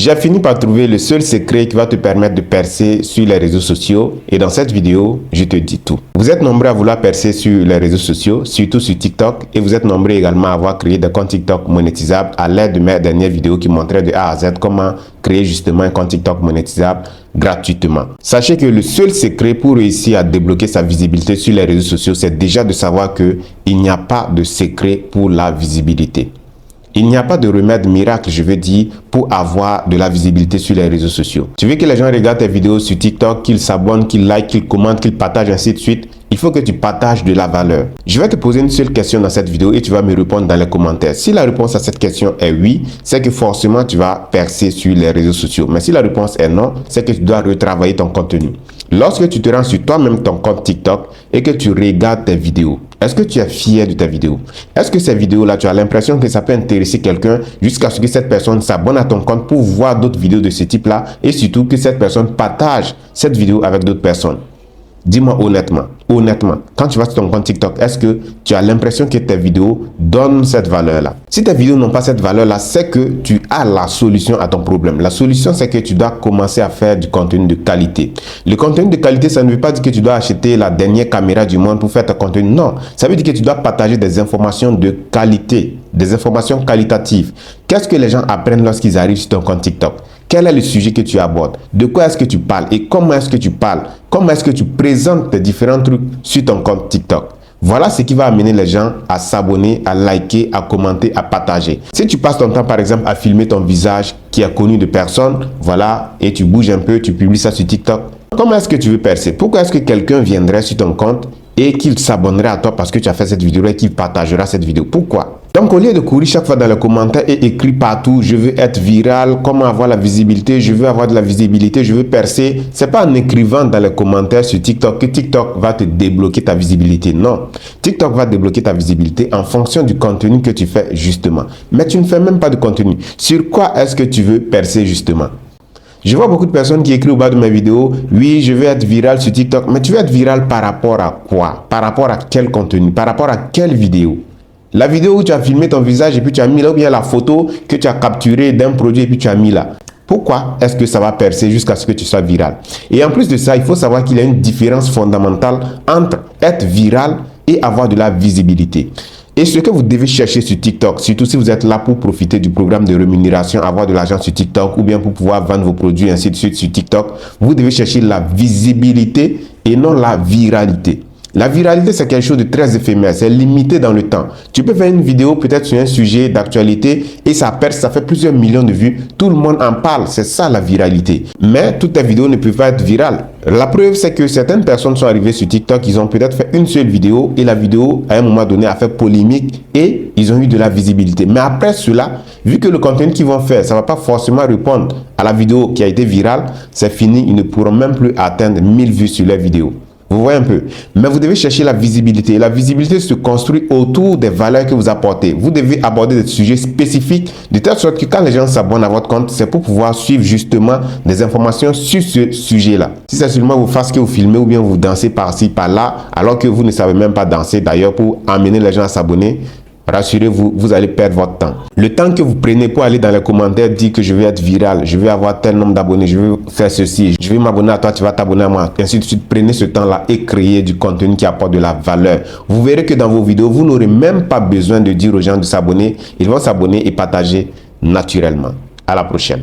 J'ai fini par trouver le seul secret qui va te permettre de percer sur les réseaux sociaux et dans cette vidéo, je te dis tout. Vous êtes nombreux à vouloir percer sur les réseaux sociaux, surtout sur TikTok, et vous êtes nombreux également à avoir créé des comptes TikTok monétisables à l'aide de mes dernières vidéos qui montraient de A à Z comment créer justement un compte TikTok monétisable gratuitement. Sachez que le seul secret pour réussir à débloquer sa visibilité sur les réseaux sociaux, c'est déjà de savoir que il n'y a pas de secret pour la visibilité. Il n'y a pas de remède miracle, je veux dire, pour avoir de la visibilité sur les réseaux sociaux. Tu veux que les gens regardent tes vidéos sur TikTok, qu'ils s'abonnent, qu'ils likent, qu'ils commentent, qu'ils partagent, ainsi de suite. Il faut que tu partages de la valeur. Je vais te poser une seule question dans cette vidéo et tu vas me répondre dans les commentaires. Si la réponse à cette question est oui, c'est que forcément tu vas percer sur les réseaux sociaux. Mais si la réponse est non, c'est que tu dois retravailler ton contenu. Lorsque tu te rends sur toi-même ton compte TikTok et que tu regardes tes vidéos, est-ce que tu es fier de ta vidéo? Est-ce que ces vidéos-là, tu as l'impression que ça peut intéresser quelqu'un jusqu'à ce que cette personne s'abonne à ton compte pour voir d'autres vidéos de ce type-là et surtout que cette personne partage cette vidéo avec d'autres personnes? Dis-moi honnêtement, quand tu vas sur ton compte TikTok, est-ce que tu as l'impression que tes vidéos donnent cette valeur-là? Si tes vidéos n'ont pas cette valeur-là, c'est que tu as la solution à ton problème. La solution, c'est que tu dois commencer à faire du contenu de qualité. Le contenu de qualité, ça ne veut pas dire que tu dois acheter la dernière caméra du monde pour faire ton contenu. Non, ça veut dire que tu dois partager des informations de qualité, des informations qualitatives. Qu'est-ce que les gens apprennent lorsqu'ils arrivent sur ton compte TikTok? Quel est le sujet que tu abordes? De quoi est-ce que tu parles? Et comment est-ce que tu parles? Comment est-ce que tu présentes tes différents trucs sur ton compte TikTok? Voilà ce qui va amener les gens à s'abonner, à liker, à commenter, à partager. Si tu passes ton temps, par exemple, à filmer ton visage qui est connu de personne, voilà, et tu bouges un peu, tu publies ça sur TikTok, comment est-ce que tu veux percer? Pourquoi est-ce que quelqu'un viendrait sur ton compte et qu'il s'abonnerait à toi parce que tu as fait cette vidéo et qu'il partagera cette vidéo? Pourquoi? Donc, au lieu de courir chaque fois dans les commentaires et écrire partout, je veux être viral, comment avoir la visibilité, je veux avoir de la visibilité, je veux percer. C'est pas en écrivant dans les commentaires sur TikTok que TikTok va te débloquer ta visibilité. Non. TikTok va débloquer ta visibilité en fonction du contenu que tu fais justement. Mais tu ne fais même pas de contenu. Sur quoi est-ce que tu veux percer justement? Je vois beaucoup de personnes qui écrivent au bas de mes vidéos, oui, je veux être viral sur TikTok. Mais tu veux être viral par rapport à quoi? Par rapport à quel contenu? Par rapport à quelle vidéo? La vidéo où tu as filmé ton visage et puis tu as mis là, ou bien la photo que tu as capturée d'un produit et puis tu as mis là. Pourquoi est-ce que ça va percer jusqu'à ce que tu sois viral? Et en plus de ça, il faut savoir qu'il y a une différence fondamentale entre être viral et avoir de la visibilité. Et ce que vous devez chercher sur TikTok, surtout si vous êtes là pour profiter du programme de rémunération, avoir de l'argent sur TikTok ou bien pour pouvoir vendre vos produits ainsi de suite sur TikTok, vous devez chercher la visibilité et non la viralité. La viralité, c'est quelque chose de très éphémère, c'est limité dans le temps. Tu peux faire une vidéo peut-être sur un sujet d'actualité et ça perce, ça fait plusieurs millions de vues. Tout le monde en parle, c'est ça la viralité. Mais toutes tes vidéos ne peuvent pas être virales. La preuve, c'est que certaines personnes sont arrivées sur TikTok, ils ont peut-être fait une seule vidéo et la vidéo, à un moment donné, a fait polémique et ils ont eu de la visibilité. Mais après cela, vu que le contenu qu'ils vont faire, ça ne va pas forcément répondre à la vidéo qui a été virale, c'est fini, ils ne pourront même plus atteindre 1000 vues sur leur vidéo. Vous voyez un peu. Mais vous devez chercher la visibilité. La visibilité se construit autour des valeurs que vous apportez. Vous devez aborder des sujets spécifiques de telle sorte que quand les gens s'abonnent à votre compte, c'est pour pouvoir suivre justement des informations sur ce sujet-là. Si c'est seulement vous faites ce que vous filmez ou bien vous dansez par-ci, par-là, alors que vous ne savez même pas danser d'ailleurs pour amener les gens à s'abonner, rassurez-vous, vous allez perdre votre temps. Le temps que vous prenez pour aller dans les commentaires, dire que je vais être viral, je vais avoir tel nombre d'abonnés, je vais faire ceci, je vais m'abonner à toi, tu vas t'abonner à moi, ainsi de suite. Prenez ce temps-là et créez du contenu qui apporte de la valeur. Vous verrez que dans vos vidéos, vous n'aurez même pas besoin de dire aux gens de s'abonner. Ils vont s'abonner et partager naturellement. À la prochaine.